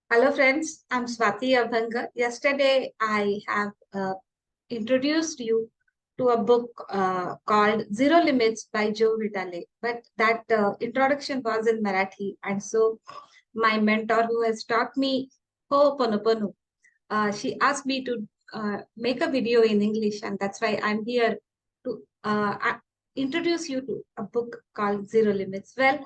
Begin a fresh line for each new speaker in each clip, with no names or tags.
Hello friends, I'm Swati Abhanga. Yesterday I have introduced you to a book called Zero Limits by Joe Vitale. But that introduction was in Marathi. And so my mentor who has taught me Ho'oponopono, she asked me to make a video in English. And that's why I'm here to introduce you to a book called Zero Limits. Well,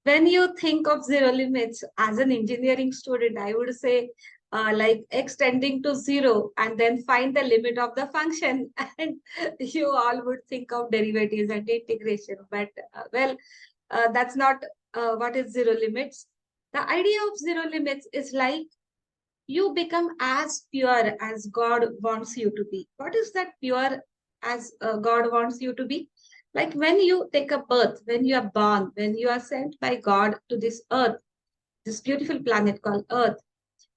when you think of zero limits as an engineering student, I would say like extending to zero and then find the limit of the function. And you all would think of derivatives and integration. But that's not what is zero limits. The idea of zero limits is like you become as pure as God wants you to be. What is that pure as God wants you to be? Like when you take a birth, when you are born, when you are sent by God to this earth, this beautiful planet called Earth,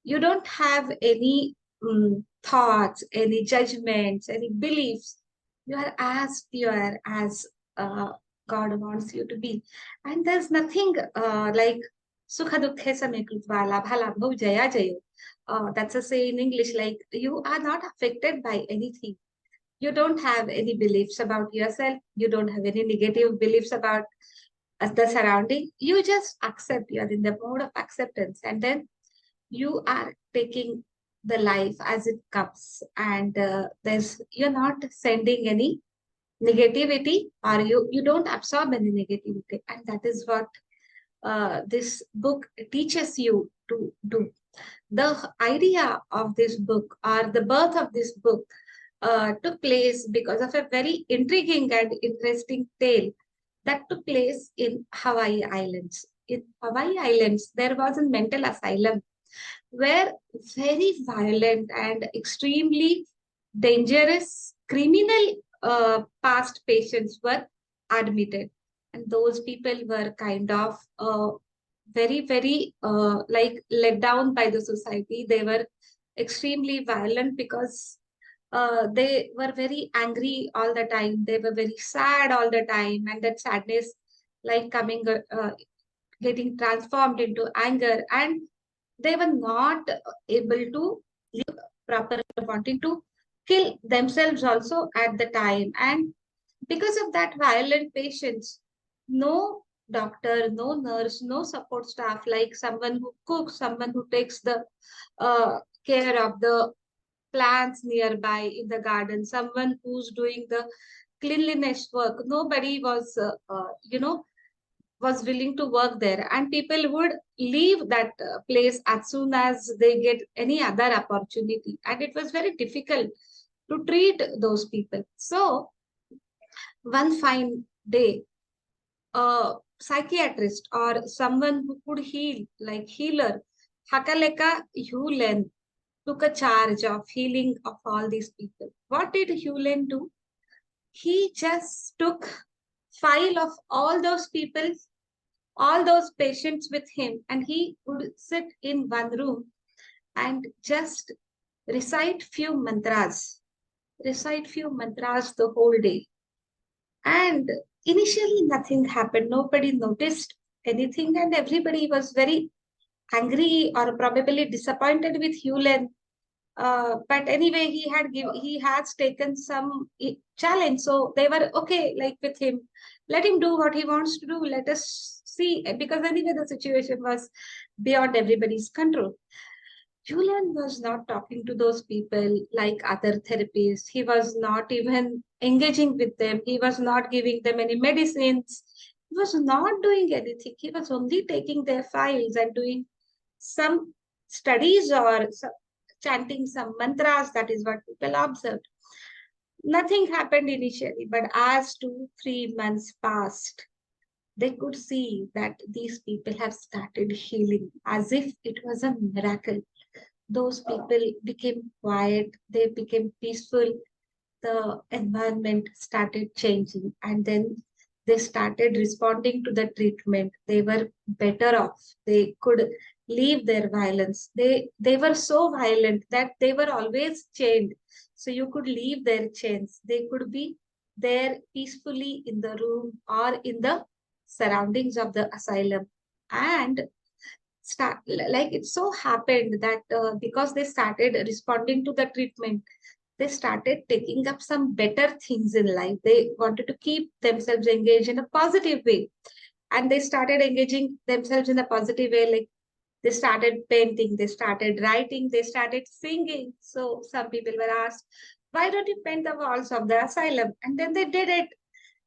you don't have any thoughts, any judgments, any beliefs. You are as pure as uh, God wants you to be. And there's nothing like Sukha Dukhe Same Krutva Labha Labho Jaya Jayo. That's a say in English, like you are not affected by anything. You don't have any beliefs about yourself. You don't have any negative beliefs about the surrounding. You just accept. You are in the mode of acceptance. And then you are taking the life as it comes, and there's you're not sending any negativity, or you don't absorb any negativity, and that is what this book teaches you to do. The idea of this book, or the birth of this book, took place because of a very intriguing and interesting tale that took place in Hawaii Islands. In Hawaii Islands, there was a mental asylum where very violent and extremely dangerous criminal past patients were admitted. And those people were kind of very, like let down by the society. They were extremely violent because they were very angry all the time. They were very sad all the time. And that sadness, like getting transformed into anger. And they were not able to live properly, wanting to kill themselves also at the time. And because of that violent patients, no doctor, no nurse, no support staff, like someone who cooks, someone who takes the care of the plants nearby in the garden, someone who's doing the cleanliness work. Nobody was willing to work there, and people would leave that place as soon as they get any other opportunity, and it was very difficult to treat those people. So one fine day, a psychiatrist or someone who could heal, like healer, Hakaleka Hulen, took a charge of healing of all these people. What did Hulen do? He just took file of all those people, all those patients with him, and he would sit in one room and just recite few mantras the whole day. And initially nothing happened, nobody noticed anything, and everybody was very angry or probably disappointed with Hewlin. But anyway, he has taken some challenge, so they were okay, like with him. Let him do what he wants to do. Let us see, because anyway the situation was beyond everybody's control. Julian was not talking to those people like other therapists. He was not even engaging with them. He was not giving them any medicines. He was not doing anything. He was only taking their files and doing some studies or chanting some mantras. That is what people observed. Nothing happened initially, but as 2, 3 months passed, they could see that these people have started healing as if it was a miracle. Those people became quiet, they became peaceful, the environment started changing, and then they started responding to the treatment. They were better off. They could leave their violence. They were so violent that they were always chained. So you could leave their chains. They could be there peacefully in the room or in the surroundings of the asylum. And like it so happened that because they started responding to the treatment, they started taking up some better things in life. They wanted to keep themselves engaged in a positive way. And they started engaging themselves in a positive way. Like they started painting, they started writing, they started singing. So some people were asked, why don't you paint the walls of the asylum? And then they did it.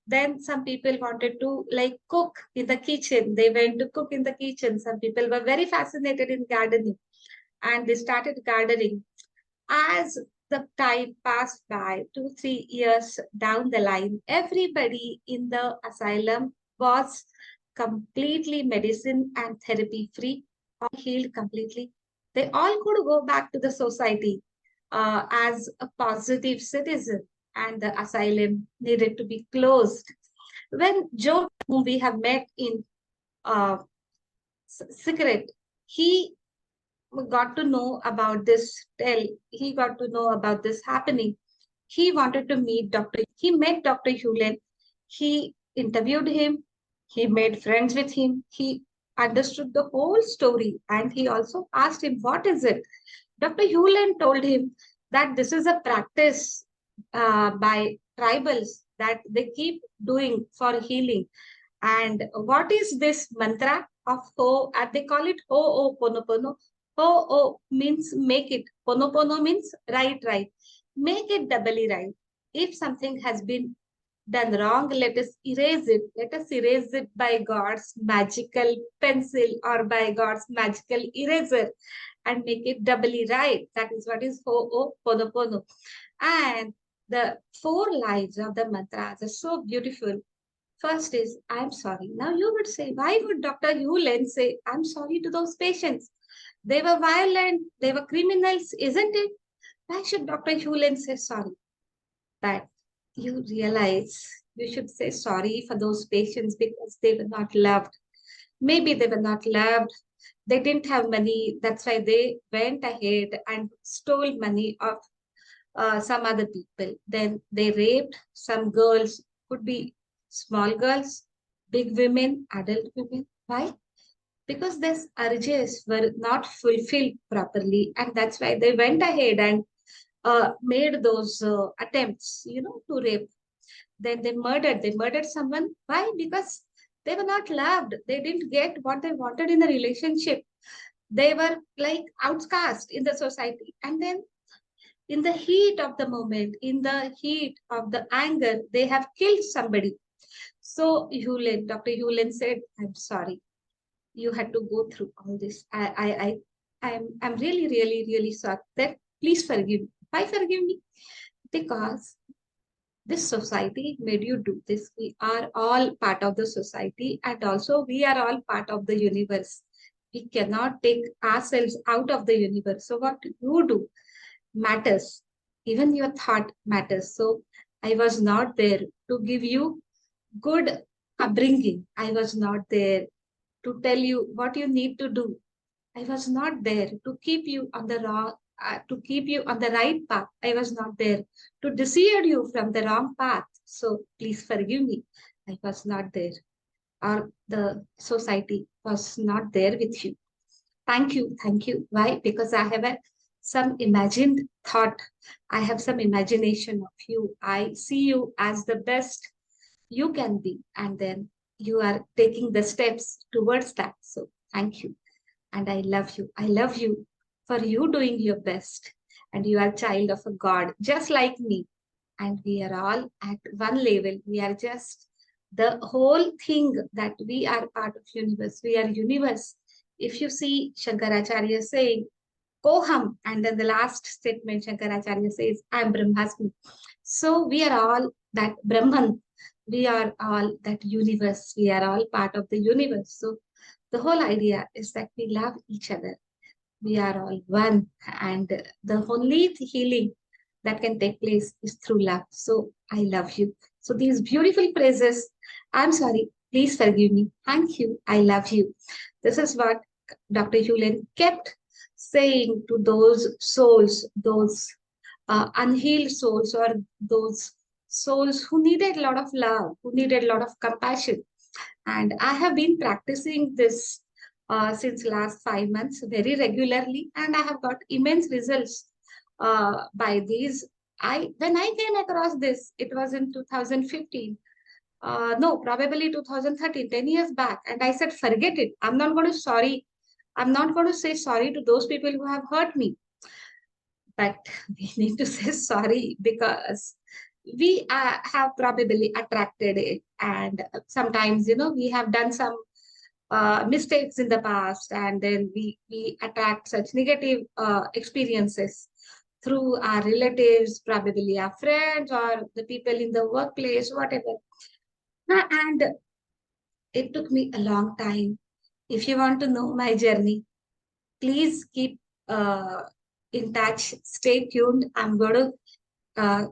Then some people wanted to like cook in the kitchen. They went to cook in the kitchen. Some people were very fascinated in gardening and they started gardening. As the time passed by, 2, 3 years down the line, everybody in the asylum was completely medicine and therapy free, all healed completely. They all could go back to the society as a positive citizen, and the asylum needed to be closed. When Joe, whom we have met in uh, Secret, he got to know about this tell he got to know about this happening. He wanted to meet Dr. He met Dr. Hewlett. He interviewed him. He made friends with him. He understood the whole story and he also asked him, what is it? Dr. Hewlett told him that this is a practice by tribals that they keep doing for healing. And what is this mantra of Ho? And they call it Ho O Pono Pono. Ho O means make it. Pono Pono means right, right. Make it doubly right. If something has been done wrong, let us erase it. Let us erase it by God's magical pencil or by God's magical eraser and make it doubly right. That is what is Ho O Pono Pono. And the 4 lines of the mantras are so beautiful. First is, I'm sorry. Now you would say, why would Dr. Hewlett say, I'm sorry to those patients? They were violent, they were criminals, isn't it? Why should Dr. Hewlett say sorry? But you realize you should say sorry for those patients because they were not loved. Maybe they were not loved. They didn't have money. That's why they went ahead and stole money of some other people. Then they raped some girls, could be small girls, big women, adult women. Why? Because these urges were not fulfilled properly. And that's why they went ahead and made those attempts, to rape. Then they murdered. They murdered someone. Why? Because they were not loved. They didn't get what they wanted in a relationship. They were like outcast in the society. And then in the heat of the moment, in the heat of the anger, they have killed somebody. So Dr. Hewlett said, I'm sorry. You had to go through all this. I'm really, really, really sorry. That please forgive me. Why forgive me? Because this society made you do this. We are all part of the society and also we are all part of the universe. We cannot take ourselves out of the universe. So what you do matters. Even your thought matters. So I was not there to give you good upbringing. I was not there to tell you what you need to do. I was not there to keep you on the to keep you on the right path. I was not there to dissuade you from the wrong path. So please forgive me. I was not there, or the society was not there with you. Thank you. Thank you. Why? Because I have some imagined thought. I have some imagination of you. I see you as the best you can be. And then you are taking the steps towards that. So thank you. And I love you. I love you for you doing your best. And you are a child of a God, just like me. And we are all at one level. We are just the whole thing that we are part of universe. We are universe. If you see Shankaracharya saying, Koham, and then the last statement Shankaracharya says, I am Brahmasmi. So we are all that Brahman. We are all that universe. We are all part of the universe. So the whole idea is that we love each other. We are all one. And the only healing that can take place is through love. So I love you. So these beautiful phrases, I'm sorry, please forgive me. Thank you. I love you. This is what Dr. Hewlett kept saying to those souls, those unhealed souls, or those souls who needed a lot of love, who needed a lot of compassion. And I have been practicing this since last 5 months very regularly, and I have got immense results by these. When I came across this, it was in 2015. No, probably 2013, 10 years back. And I said, forget it. I'm not going to sorry. I'm not going to say sorry to those people who have hurt me. But we need to say sorry because we have probably attracted it. And sometimes, we have done some mistakes in the past, and then we attract such negative experiences through our relatives, probably our friends or the people in the workplace, whatever. And it took me a long time. If you want to know my journey, please keep uh, in touch. Stay tuned. I'm going to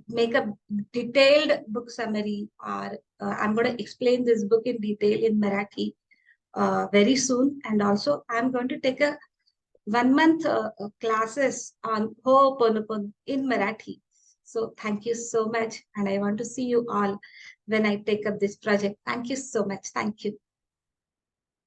make a detailed book summary, or I'm going to explain this book in detail in Marathi very soon. And also, I'm going to take a 1 month classes on Ho'oponopono in Marathi. So thank you so much. And I want to see you all when I take up this project. Thank you so much. Thank you.